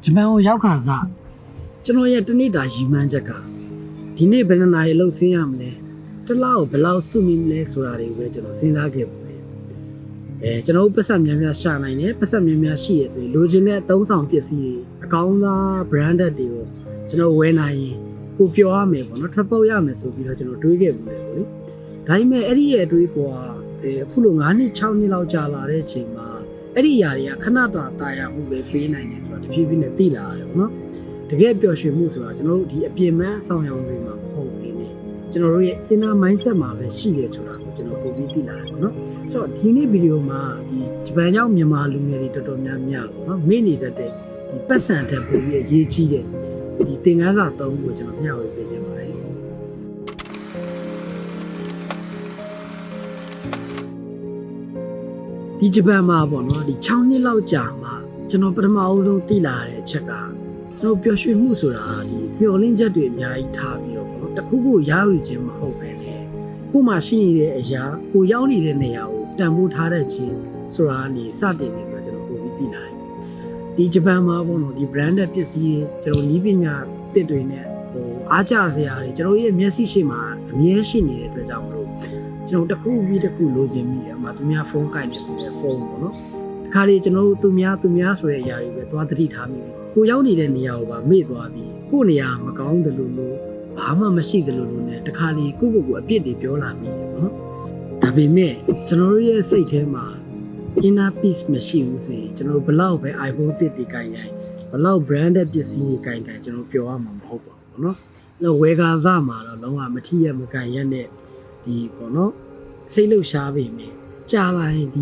ဂျပန်ကိုရောက်ခါစားကျွန်တော်ရဲ့တနေ့တာရည်မှန်းချက်ကဒီနေ့ဘယ်နှစ်နာရီလောက်ဆင်းရမလဲတစ်လောက်ဘယ်လောက်စုမိမလဲဆိုတာတွေပဲကျွန်တော်စဉ်းစားခဲ့ပါတယ်ကျွန်တော်ပတ်စံများများရှာနိုင်တယ်ပတ်စံများများရှိရဆိုရင်လိုချင်တဲ့အသုံးဆောင်ပစ္စည်းတွေအကောင်းသား branded တွေကိုကျွန်တော်ဝယ်နိုင်ရင်ကိုပြောရမယ်ပေါ့နော်ထွက်ပေါက်ရမယ်ဆိုပြီးတော့ကျွန်တော်တွေးခဲ့ဘူးလေပေါ့လေဒါပေမဲ့အဲ့ဒီရဲ့အတွေးပေါ်အခုလို9နှစ်6နှစ်လောက်ကြာလာတဲ့အချိန်မှာအဲ့ဒီຢာတွေကခဏတာယာမှုပဲပေးနိုင်တယ်ဆိုတော့တဖြည်းဖြည်းနဲ့သိလာရတယ်ပေါ့နော်တကယ်ပျော်ရွှင်မှုဆိုတာကျွန်တော်တို့ဒီအပြင်ပန်းအဆောင်ရောင်တွေမှာမဟုတ်ဘူးねကျွန်တော်တို့ရဲ့ inner mindset မှာပဲရှိတယ်ဆိုတာကိုကျွန်တော်ပုံပြီးသိလာတယ်ပေါ့နော်ဆိုတော့ဒီနေ့ဗီဒီယိုမှာဒီဂျပန်ရောက်မြန်မာလူငယ်တွေတော်တော်များများပေါ့နော်မေ့နေတတ်တဲ့ဒီပတ်စံတဲ့ပုံပြီးအရေးကြီးတဲ့ဒီသင်ခန်းစာ၃ခုကိုကျွန်တော်မျှဝေပေးခြင်းပါတယ်ဒီဂျပန်မှာပေါ့နော်ဒီ6နှစ်လောက်ကြာမှကျွန်တော်ပထမအဦးဆုံးသိလာတဲ့အချက်ကကျွန်တော်ပျော်ရွှင်မှုဆိုတာဒီမျှော်လင့်ချက်တွေအများကြီးထားပြီးတော့ပေါ့နော်တခုခုရယူခြင်းမဟုတ်ပဲねကို့မှာရှိနေတဲ့အရာကိုရောက်နေတဲ့နေရာကိုတန်ဖိုးထားတဲ့ခြင်းဆိုတာကနေစတင်နေဆိုတော့ကျွန်တော်ပိုပြီးသိလာတယ်ဒီဂျပန်မှာပေါ့နော်ဒီ branded ပစ္စည်းတွေကျွန်တော်နည်းပညာသစ်တွေနဲ့အားကျစရာတွေကျွန်တော်ရဲ့မျက်စိရှိမှာအမြဲရှိနေတဲ့အတွက်ကြောင့်မလို့ကျွန်တော်တစ်ခုပြီးတစ်ခုလိုချင်မိတယ်အမှသူများဖုန်းကိုင်နေဆိုတဲ့ဖုန်းပေါ့နော်ဒီခါလေးကျွန်တော်သူများဆိုတဲ့အရာတွေပဲသွားသတိထားမိတယ်ကိုရောက်နေတဲ့နေရာကိုပါမေ့သွားပြီးကို့နေရာမကောင်းတယ်လို့ဘာမှမရှိတယ်လို့နဲ့တခါလေးကိုအပြစ်တွေပြောလာမိတယ်ပေါ့နော်ဒါပေမဲ့ကျွန်တော်တို့ရဲ့စိတ်ထဲမှာ inner peace မရှိဘူးဆိုရင်ကျွန်တော်ဘလောက်ပဲ iPhone တစ်ကိုင်ရိုင်းဘလောက် branded ပစ္စည်းတွေကိုင်ကျွန်တော်ပြောရမှာမဟုတ်ပါဘူးเนาะအဲ့ဝယ်ကာစမှာတော့လုံးဝမထီးရမကန်ရက်နဲ့ဒီပေါ့เนาะစိတ်လှုပ်ရှားပေမဲ့ကြာလာရင်ဒီ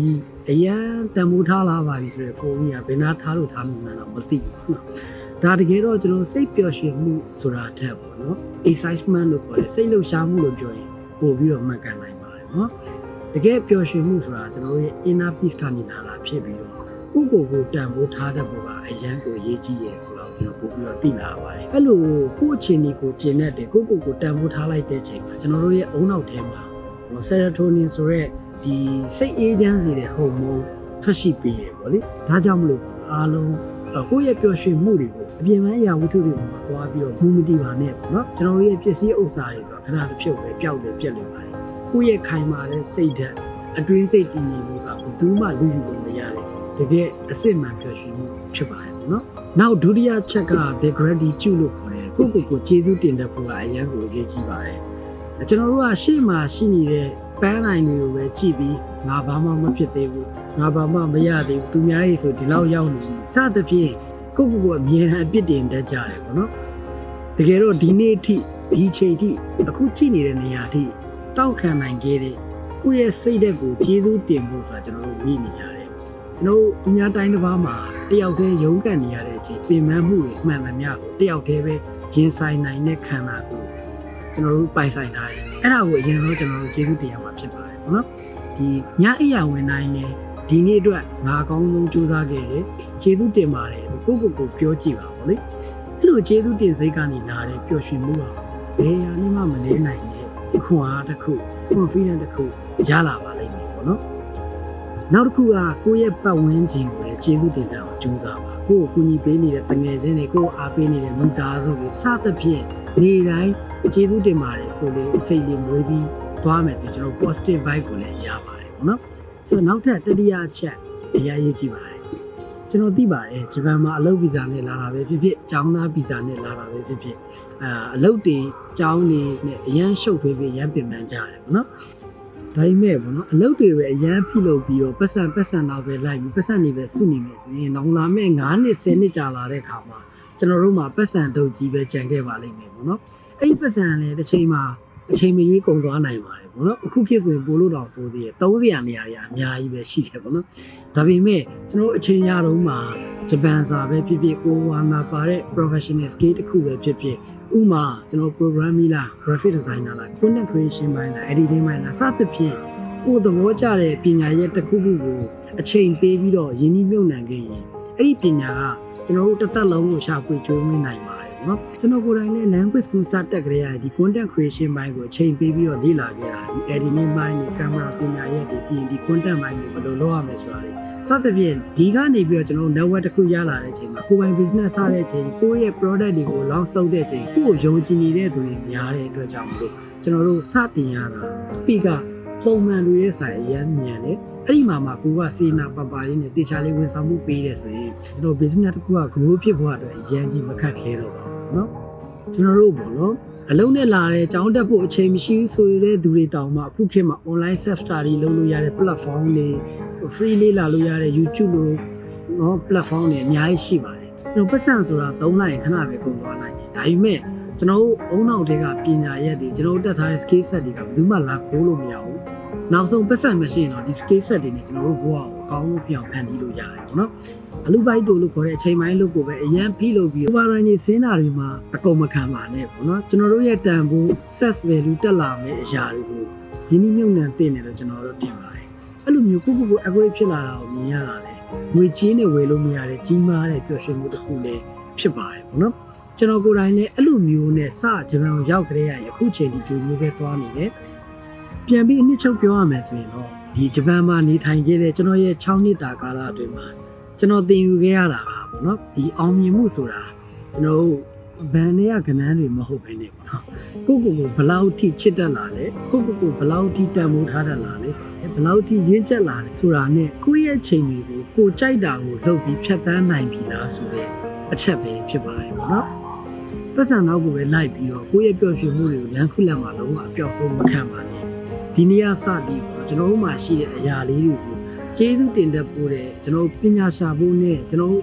အရန်တန်ဖိုးထားလာပါပြီဆိုတဲ့ပုံကြီးကဘယ်နာထားလို့ထားမှန်းတော့မသိဘူးเนาะဒါတကယ်တော့ကျွန်တော်စိတ်ပျော်ရွှင်မှုဆိုတာထက်ပေါ့เนาะ excitement လို့ခေါ်တယ်စိတ်လှုပ်ရှားမှုလို့ပြောရင်ပို့ပြီးတော့မှတ်ကန်နိုင်ပါတယ်เนาะတကယ်ပျော်ရွှင်မှုဆိုတာကျွန်တော်ရဲ့ inner peace ကနေလာတာဖြစ်ပြီးတော့ကိုတန်ဖိုးထားတဲ့ပုံကအရန်ကိုရေးကြည့်ရဲဆိုတော့ကျွန်တော်ပို့ပြီးတော့သိလာပါတယ်အဲ့လိုကိုယ့်အခြေအနေကိုကျင့်တဲ့ကိုတန်ဖိုးထားလိုက်တဲ့အချိန်မှာကျွန်တော်တို့ရဲ့အုံနောက်ထဲမှာserotonin ဆိုရက်ဒီစိတ်အေးချမ်းစေတဲ့ဟော်မုန်းထွက်ရှိပေးတယ်ပေါ့လေဒါကြောင့်မလို့အားလုံးကိုယ့်ရဲ့ပျော်ရွှင်မှုတွေကိုအပြင်ပန်းအရာဝတ္ထုတွေမှာသွားပြီးတော့မူမတီပါနဲ့ပေါ့နော်ကျွန်တော်တို့ရဲ့ပစ္စည်းဥစ္စာတွေဆိုတာခဏတစ်ဖြုတ်ပဲပျောက်တယ်ပြက်လို့ပါတယ်ကိုယ့်ရဲ့ခိုင်မာတဲ့စိတ်ဓာတ်အတွင်းစိတ်တည်ငြိမ်မှုကဘယ်သူမှလူယူလို့မရတယ်တကယ်အစစ်မှန်ပျော်ရွှင်မှုဖြစ်ပါတယ်ပေါ့နော်နောက်ဒုတိယချက်က the gratitude လို့ခေါ်တယ်ကိုကျေးဇူးတင်တဲ့ဖို့ကအရန်ကိုအရေးကြီးပါတယ်ကျွန်တော်တို့ကရှေ့မှာရှိနေတဲ့ပန်းနိုင်တွေကိုပဲကြည့်ပြီးငါဘာမှမဖြစ်သေးဘူးငါဘာမှမရသေးဘူးသူများကြီးဆိုဒီလောက်ရောက်နေပြီစသဖြင့်ကိုအမြဲတမ်းအပြစ်တင်တတ်ကြတယ်ပေါ့နော်တကယ်တော့ဒီနေ့အထိဒီချိန်ထိအခုကြည့်နေတဲ့နေရာအထိတောက်ခံနိုင်ခဲ့တဲ့ကိုယ့်ရဲ့စိတ်ဓာတ်ကိုကျေးဇူးတင်ဖို့ဆိုတာကျွန်တော်တို့မိနေကြတယ်ကျွန်တော်အများတိုင်းတစ်ပါးမှာတယောက်တည်းရုန်းကန်နေရတဲ့အချိန်ပြင်ပန်းမှုတွေမှန်သမျှကိုတယောက်တည်းပဲရင်ဆိုင်နိုင်တဲ့ခန္ဓာကိုကျွန်တော်တို့ပိုင်ဆိုင်ထားတယ်အဲ့ဒါကိုအရင်ဆုံးကျွန်တော်တို့ကျေးဇူးတင်ရမှာဖြစ်ပါတယ်ပေါ့နော်ဒီညအိယာဝင်တိုင်းလည်းဒီနေ့အတွက်ငါအကောင်းဆုံးစူးစမ်းခဲ့တယ်ကျေးဇူးတင်ပါတယ်ကိုပြောကြည့်ပါပေါ့လေအဲ့လိုကျေးဇူးတင်စိတ်ကနေလာတဲ့ပျော်ရွှင်မှုကဘယ်ရာမှမလဲနိုင်တဲ့ခွန်အားတစ်ခု confidence တစ်ခုရလာပါလိမ့်မယ်ပေါ့နော်နောက်တစ်ခုကကိုယ့်ရဲ့ပတ်ဝန်းကျင်ကိုလည်းကျေးဇူးတင်တဲ့အောင်ကြိုးစားပါကိုယ့်ကိုကူညီပေးနေတဲ့တငယ်ချင်းတွေကိုအားပေးနေတဲ့မိသားစုတွေစသဖြင့်နေတိုင်းကျေးဇူးတင်ပါတယ်ဆိုလေစိတ်လေးမွေးပြီးသွားမယ်ဆိုကျွန်တော် positive vibe ကိုလည်းရပါတယ်ပေါ့နော်ဆိုတော့နောက်ထပ်တတိယအချက်အရေးကြီးပါတယ်ကျွန်တော်သိပါတယ်ဂျပန်မှာအလုပ်ဗီဇာနဲ့လာတာပဲဖြစ်ဖြစ်ကျောင်းသားဗီဇာနဲ့လာတာပဲဖြစ်ဖြစ်အလုပ်တွေကျောင်းတွေနဲ့အရန်ရှုပ်ထွေးပြီးအရန်ပြင်ပန်းကြတယ်ပေါ့နော်ဒါပေမဲ့ပေါ့နော်အလုပ်တွေပဲအရန်ဖိလုပ်ပြီးတော့ပတ်စံတော့ပဲလိုက်ပြီးပတ်စံတွေပဲစုနေမယ်ဆိုရင်နောက်လာမဲ့9နှစ်10နှစ်ကြာလာတဲ့ခါမှာကျွန်တော်တို့မှာပတ်စံတုပ်ကြီးပဲကြံခဲ့ပါလိမ့်မယ်ပေါ့နော်အဲ့ဒီပတ်စံလည်းတစ်ချိန်မှာအချိန်မရွေးကုန်သွားနိုင်ပါတယ်ပေါ့နော်အခုခေတ်ဆိုရင်ပို့လို့တော့ဆိုသေးတယ်300နေရာကြီးအများကြီးပဲရှိတယ်ပေါ့နော်ဒါပေမဲ့ကျွန်တော်အချိန်ရတော့မှာဂျပန်စာပဲဖြစ်ဖြစ်ကိုဝါနာပါတဲ့ professional skill တစ်ခုပဲဖြစ်ဖြစ်ဥမာကျွန်တော် programming လား graphic designer လား content creation ဘိုင်းလား editing ဘိုင်းလားစသဖြင့်ကိုသဘောကျတဲ့ပညာရဲ့တစ်ခုခုကိုအချိန်ပေးပြီးတော့ယဉ်ကျေးမြုပ်နှံခဲ့ရင်အဲ့ဒီပညာကကျွန်တော်တို့တစ်သက်လုံးကိုရှာဖွေကြိုးမွေးနိုင်ပါတယ်နော်ကျွန်တော်ကိုယ်တိုင်လည်း language school စတက်ကြရတဲ့ဒီ content creation ဘိုင်းကိုအချိန်ပေးပြီးတော့လေ့လာခဲ့တာဒီ editing ဘိုင်းနဲ့ camera ပညာရဲ့ဒီ content ဘိုင်းကိုဘယ်လိုလုပ်ရမလဲဆိုတာလေ စသဖြင့်ဒီကနေပြီးတော့ကျွန်တော်တို့ network တစ်ခုရလာတဲ့အချိန်မှာကိုယ်ပိုင် business စတဲ့အချိန်ကိုယ့်ရဲ့ product တွေကို launch လုပ်တဲ့အချိန်ကိုယ့်ကိုယုံကြည်နေတဲ့သူတွေများတဲ့အတွက်ကြောင့်မလို့ကျွန်တော်တို့စတင်ရတာ speaker ပုံမှန်လူရဲ့ဆိုင်အရန်မြန်တယ်အဲ့ဒီမှာကိုကစေနာပပလေးနဲ့တေချာလေးဝန်ဆောင်မှုပေးတယ်ဆိုရင်ကျွန်တော် business တစ်ခုက grow ဖြစ်ဖို့အတွက်အရန်ကြီးမခက်ခဲတော့ပါဘူးเนาะကျွန်တော်တို့ပေါ့နော်အလုံးနဲ့လာတဲ့ကျောင်းတက်ဖို့အချိန်မရှိဆိုရတဲ့သူတွေတောင်မှအခုခေတ်မှာ online self study လုပ်လို့ရတဲ့ platform တွေ free လေးလာလို့ရတဲ့ YouTube လို့เนาะ platform တွေအများကြီးရှိပါတယ်ကျွန်တော်ပတ်စံဆိုတာ3လရင်ခဏပဲကုန်သွားနိုင်တယ်ဒါပေမဲ့ကျွန်တော်တို့အုံနောက်တွေကပညာရက်တွေကျွန်တော်တို့တက်ထားတဲ့ skill set တွေကဘယ်သူမှလာခိုးလို့မရဘူးနောက်ဆုံးပတ်စံမရှိရင်တော့ဒီ skill set တွေနဲ့ကျွန်တော်တို့ဘဝကိုအကောင်းဆုံးပြောင်းဖန်တီးလို့ရတယ်ပေါ့နော်အလူပိုက်တို့လို့ခေါ်တဲ့အချိန်ပိုင်းလို့ကိုပဲအရန်ဖိလို့ပြီးဘာတိုင်းနေစင်းတာတွေမှာအကုန်မခံပါနဲ့ပေါ့နော်ကျွန်တော်တို့ရဲ့တန်ဖိုး set value တက်လာမယ့်အရာတွေကိုရင်းနှီးမြှုပ်နှံသင့်တယ်လို့ကျွန်တော်တို့တင်ပါတယ်အဲ့လိုမျိုးကို upgrade ဖြစ်လာတာကိုမြင်ရတာလေငွေကြီးနဲ့ဝယ်လို့မရတဲ့ကြီးမားတဲ့ပျော်ရွှင်မှုတစ်ခုလည်းဖြစ်ပါတယ်ပေါ့နော်ကျွန်တော်ကိုယ်တိုင်လည်းအဲ့လိုမျိုးနဲ့စဂျပန်ကိုရောက်ကြတဲ့ရရင်အခုချိန်ဒီမျိုးပဲသွားနေတယ်ပြန်ပြီးအနှစ်ချုပ်ပြောရမယ်ဆိုရင်တော့ဒီဂျပန်မှာနေထိုင်ခဲ့တဲ့ကျွန်တော်ရဲ့6နှစ်တာကာလအတွင်းမှာကျွန်တော်သင်ယူခဲ့ရတာပါပေါ့နော်ဒီအောင်မြင်မှုဆိုတာကျွန်တော်တို့ဘန်တွေကကဏ္ဍတွေမဟုတ်ဘဲနဲ့ပေါ့နော်ကိုဘလောက်ထိချစ်တတ်လာလဲကိုဘလောက်ထိတန်ဖိုးထားတတ်လာလဲဘလောက်ထိရင့်ကျက်လာလဲဆိုတာနဲ့ကိုယ့်ရဲ့ချိန်တွေကိုကိုကြိုက်တာကိုလုပ်ပြီးဖြတ်သန်းနိုင်ပြီလားဆိုတဲ့အချက်ပဲဖြစ်ပါတယ်ပေါ့နော်ပတ်စံနောက်ကိုပဲလိုက်ပြီးတော့ကိုယ့်ရဲ့ပျော်ရွှင်မှုတွေကိုလမ်းခုလတ်မှာလုံးဝအပျောက်ဆုံးမခံပါနဲ့ဒီနေ့ကစပြီးပေါ့ကျွန်တော်တို့မှာရှိတဲ့အရာလေးတွေကိုကျေးဇူးတင်တတ်ဖို့တဲ့ကျွန်တော်ပညာရှာဖို့နဲ့ကျွန်တော်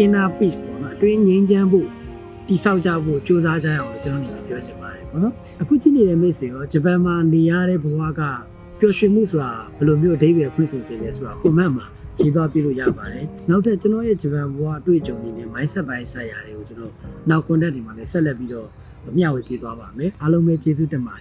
inner peace ပေါ့နော်အတွင်းငြိမ်းချမ်းဖို့တိဆောက်ကြဖို့စူးစမ်းကြရအောင်လို့ကျွန်တော်နေပြောချင်ပါတယ်ပေါ့နော်အခုကြည့်နေတဲ့မိတ်ဆွေရောဂျပန်မှာနေရတဲ့ဘဝကပျော်ရွှင်မှုဆိုတာဘယ်လိုမျိုးအဓိပ္ပာယ်ဖွင့်ဆိုခြင်းလဲဆိုတာ comment မှာရေးသွားပြလို့ရပါတယ်နောက်ထပ်ကျွန်တော်ရဲ့ဂျပန်ဘဝအတွေ့အကြုံတွေနဲ့ mindset ပိုင်းဆိုင်ရာတွေကိုကျွန်တော်နောက် content တွေမှာလည်းဆက်လက်ပြီးတော့မျှဝေပေးသွားပါမယ်အားလုံးပဲကျေးဇူးတင်ပါတယ်